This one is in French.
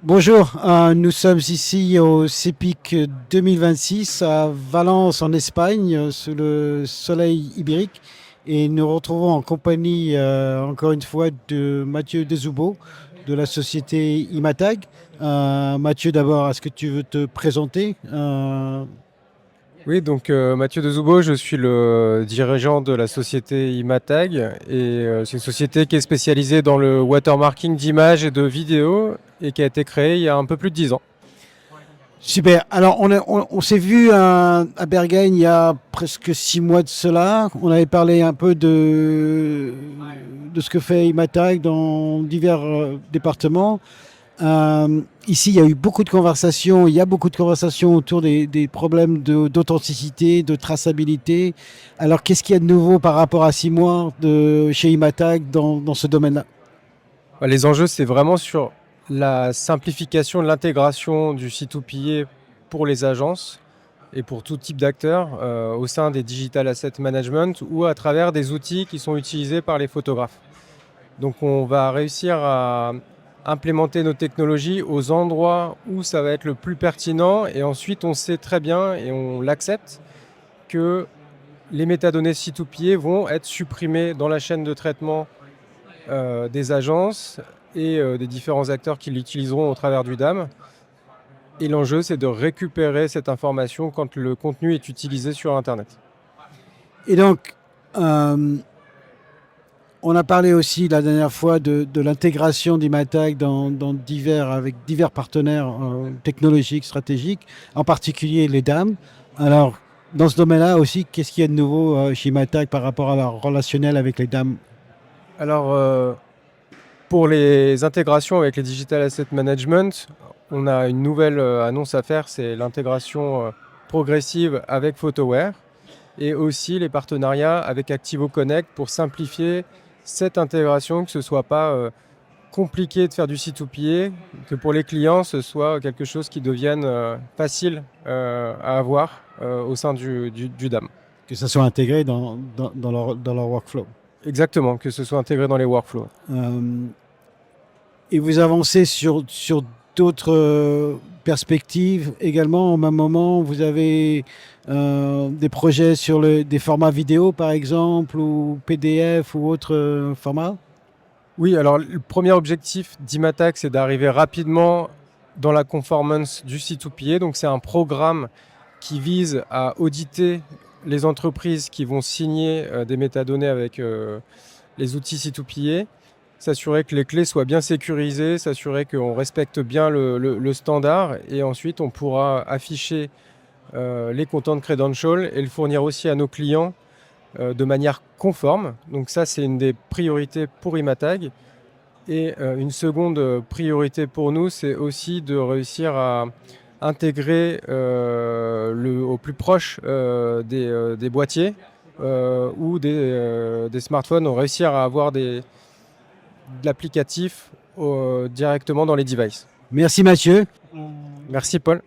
Bonjour, nous sommes ici au CEPIC 2026 à Valence en Espagne, sous le soleil ibérique. Et nous retrouvons en compagnie, encore une fois, de Mathieu Desoubeau de la société Imatag. Mathieu, d'abord, est-ce que tu veux te présenter? Oui, donc Mathieu Dezoubo, je suis le dirigeant de la société Imatag et c'est une société qui est spécialisée dans le watermarking d'images et de vidéos et qui a été créée il y a un peu plus de 10 ans. Super. Alors, on s'est vu à Bergen il y a presque 6 mois de cela. On avait parlé un peu de ce que fait Imatag dans divers départements. Ici, il y a eu beaucoup de conversations. Il y a beaucoup de conversations autour des problèmes d'authenticité, de traçabilité. Alors, qu'est-ce qu'il y a de nouveau par rapport à 6 mois chez Imatag dans ce domaine-là? Les enjeux, c'est vraiment sur la simplification de l'intégration du C2PA pour les agences et pour tout type d'acteurs au sein des digital asset management ou à travers des outils qui sont utilisés par les photographes. Donc on va réussir à implémenter nos technologies aux endroits où ça va être le plus pertinent et ensuite on sait très bien et on l'accepte que les métadonnées C2PA vont être supprimées dans la chaîne de traitement des agences et des différents acteurs qui l'utiliseront au travers du DAM. Et l'enjeu, c'est de récupérer cette information quand le contenu est utilisé sur Internet. Et donc, euh, on a parlé aussi la dernière fois de l'intégration d'Imatag avec divers partenaires technologiques, stratégiques, en particulier les dames. Alors, dans ce domaine-là aussi, qu'est-ce qu'il y a de nouveau chez Imatag par rapport à leur relationnel avec les dames? Alors, pour les intégrations avec les Digital Asset Management, on a une nouvelle annonce à faire, c'est l'intégration progressive avec PhotoWare et aussi les partenariats avec Activo Connect pour simplifier cette intégration, que ce ne soit pas compliqué de faire du C2PA, que pour les clients, ce soit quelque chose qui devienne facile à avoir au sein du DAM. Que ça soit intégré dans leur workflow. Exactement, que ce soit intégré dans les workflows. Euh, et vous avancez sur d'autres perspectives également. Au même moment, vous avez des projets sur des formats vidéo, par exemple, ou PDF ou autres formats. Oui, alors le premier objectif d'Imatag, c'est d'arriver rapidement dans la conformance du C2PA. Donc c'est un programme qui vise à auditer les entreprises qui vont signer des métadonnées avec les outils C2PA, s'assurer que les clés soient bien sécurisées, s'assurer qu'on respecte bien le standard et ensuite on pourra afficher les content credentials et le fournir aussi à nos clients de manière conforme. Donc ça, c'est une des priorités pour Imatag. Et une seconde priorité pour nous, c'est aussi de réussir à intégrer au plus proche des boîtiers ou des smartphones, réussir à avoir de l'applicatif directement dans les devices. Merci Mathieu. Merci Paul.